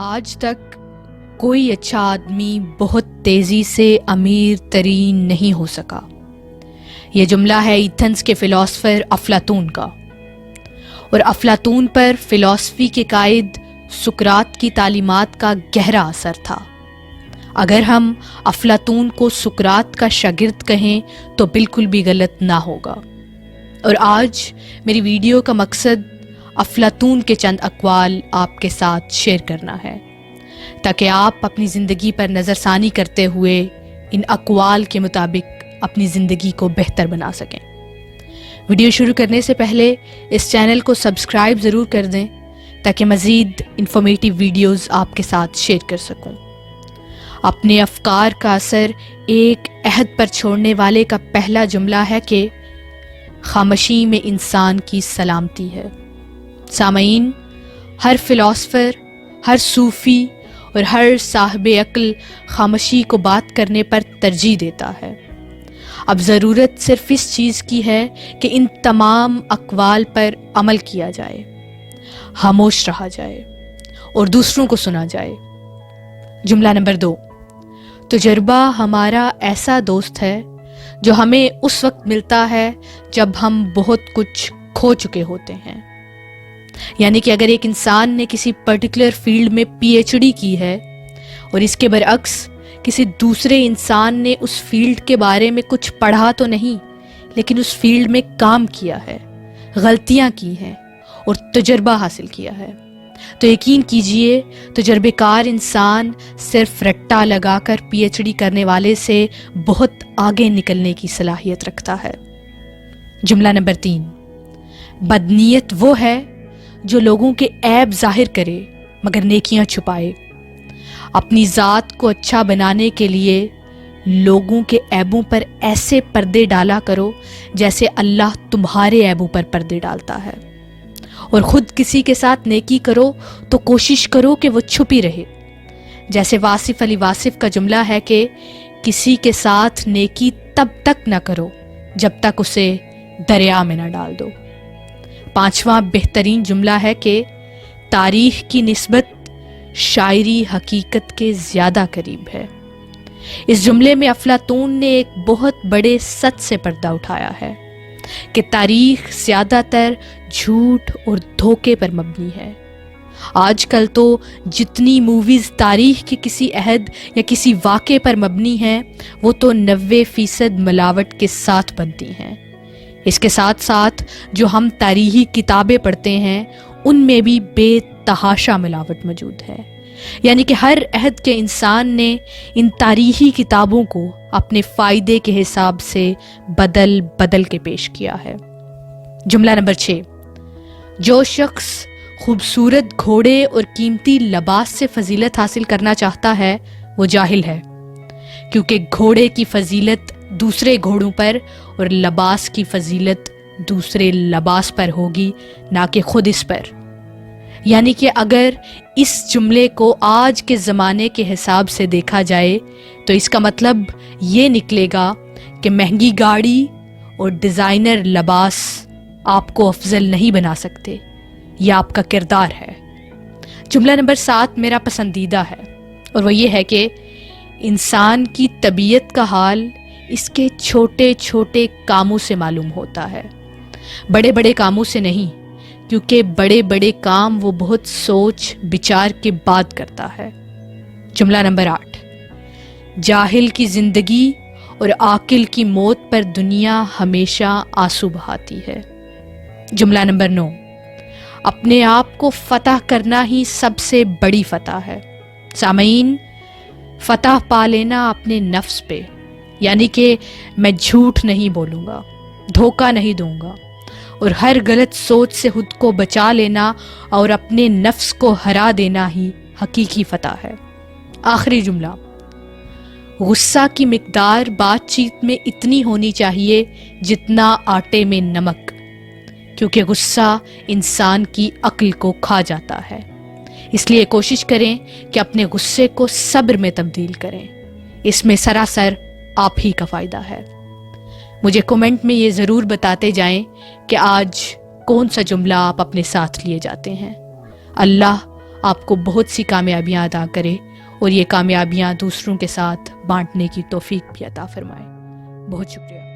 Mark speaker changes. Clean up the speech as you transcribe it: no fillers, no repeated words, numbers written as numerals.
Speaker 1: آج تک کوئی اچھا آدمی بہت تیزی سے امیر ترین نہیں ہو سکا۔ یہ جملہ ہے ایتھنز کے فلاسفر افلاطون کا، اور افلاطون پر فلسفی کے قائد سقراط کی تعلیمات کا گہرا اثر تھا۔ اگر ہم افلاطون کو سقراط کا شاگرد کہیں تو بالکل بھی غلط نہ ہوگا۔ اور آج میری ویڈیو کا مقصد افلاطون کے چند اقوال آپ کے ساتھ شیئر کرنا ہے، تاکہ آپ اپنی زندگی پر نظر ثانی کرتے ہوئے ان اقوال کے مطابق اپنی زندگی کو بہتر بنا سکیں۔ ویڈیو شروع کرنے سے پہلے اس چینل کو سبسکرائب ضرور کر دیں تاکہ مزید انفارمیٹیو ویڈیوز آپ کے ساتھ شیئر کر سکوں۔ اپنے افکار کا اثر ایک عہد پر چھوڑنے والے کا پہلا جملہ ہے کہ خاموشی میں انسان کی سلامتی ہے۔ سامعین، ہر فلاسفر، ہر صوفی اور ہر صاحب عقل خاموشی کو بات کرنے پر ترجیح دیتا ہے۔ اب ضرورت صرف اس چیز کی ہے کہ ان تمام اقوال پر عمل کیا جائے، خاموش رہا جائے اور دوسروں کو سنا جائے۔ جملہ نمبر 2، تجربہ ہمارا ایسا دوست ہے جو ہمیں اس وقت ملتا ہے جب ہم بہت کچھ کھو چکے ہوتے ہیں۔ یعنی کہ اگر ایک انسان نے کسی پرٹیکولر فیلڈ میں پی ایچ ڈی کی ہے اور اس کے برعکس کسی دوسرے انسان نے اس فیلڈ کے بارے میں کچھ پڑھا تو نہیں، لیکن اس فیلڈ میں کام کیا ہے، غلطیاں کی ہیں اور تجربہ حاصل کیا ہے، تو یقین کیجئے تجربہ کار انسان صرف رٹا لگا کر پی ایچ ڈی کرنے والے سے بہت آگے نکلنے کی صلاحیت رکھتا ہے۔ جملہ نمبر 3، بدنیت وہ ہے جو لوگوں کے عیب ظاہر کرے مگر نیکیاں چھپائے۔ اپنی ذات کو اچھا بنانے کے لیے لوگوں کے عیبوں پر ایسے پردے ڈالا کرو جیسے اللہ تمہارے عیبوں پر پردے ڈالتا ہے، اور خود کسی کے ساتھ نیکی کرو تو کوشش کرو کہ وہ چھپی رہے، جیسے واصف علی واصف کا جملہ ہے کہ کسی کے ساتھ نیکی تب تک نہ کرو جب تک اسے دریا میں نہ ڈال دو۔ 5واں بہترین جملہ ہے کہ تاریخ کی نسبت شاعری حقیقت کے زیادہ قریب ہے۔ اس جملے میں افلاطون نے ایک بہت بڑے سچ سے پردہ اٹھایا ہے کہ تاریخ زیادہ تر جھوٹ اور دھوکے پر مبنی ہے۔ آج کل تو جتنی موویز تاریخ کے کسی عہد یا کسی واقعے پر مبنی ہیں وہ تو 90% ملاوٹ کے ساتھ بنتی ہیں۔ اس کے ساتھ ساتھ جو ہم تاریخی کتابیں پڑھتے ہیں ان میں بھی بے تحاشا ملاوٹ موجود ہے، یعنی کہ ہر عہد کے انسان نے ان تاریخی کتابوں کو اپنے فائدے کے حساب سے بدل کے پیش کیا ہے۔ جملہ نمبر 6، جو شخص خوبصورت گھوڑے اور قیمتی لباس سے فضیلت حاصل کرنا چاہتا ہے وہ جاہل ہے، کیونکہ گھوڑے کی فضیلت دوسرے گھوڑوں پر اور لباس کی فضیلت دوسرے لباس پر ہوگی، نہ کہ خود اس پر۔ یعنی کہ اگر اس جملے کو آج کے زمانے کے حساب سے دیکھا جائے تو اس کا مطلب یہ نکلے گا کہ مہنگی گاڑی اور ڈیزائنر لباس آپ کو افضل نہیں بنا سکتے، یہ آپ کا کردار ہے۔ جملہ نمبر 7 میرا پسندیدہ ہے، اور وہ یہ ہے کہ انسان کی طبیعت کا حال اس کے چھوٹے چھوٹے کاموں سے معلوم ہوتا ہے، بڑے بڑے کاموں سے نہیں، کیونکہ بڑے بڑے کام وہ بہت سوچ بچار کے بعد کرتا ہے۔ جملہ نمبر 8، جاہل کی زندگی اور عاقل کی موت پر دنیا ہمیشہ آنسو بہاتی ہے۔ جملہ نمبر 9، اپنے آپ کو فتح کرنا ہی سب سے بڑی فتح ہے۔ سامعین، فتح پا لینا اپنے نفس پہ، یعنی کہ میں جھوٹ نہیں بولوں گا، دھوکہ نہیں دوں گا، اور ہر غلط سوچ سے خود کو بچا لینا اور اپنے نفس کو ہرا دینا ہی حقیقی فتح ہے۔ آخری جملہ، غصہ کی مقدار بات چیت میں اتنی ہونی چاہیے جتنا آٹے میں نمک، کیونکہ غصہ انسان کی عقل کو کھا جاتا ہے۔ اس لیے کوشش کریں کہ اپنے غصے کو صبر میں تبدیل کریں، اس میں سراسر آپ ہی کا فائدہ ہے۔ مجھے کمنٹ میں یہ ضرور بتاتے جائیں کہ آج کون سا جملہ آپ اپنے ساتھ لیے جاتے ہیں۔ اللہ آپ کو بہت سی کامیابیاں عطا کرے اور یہ کامیابیاں دوسروں کے ساتھ بانٹنے کی توفیق بھی عطا فرمائے. بہت شکریہ.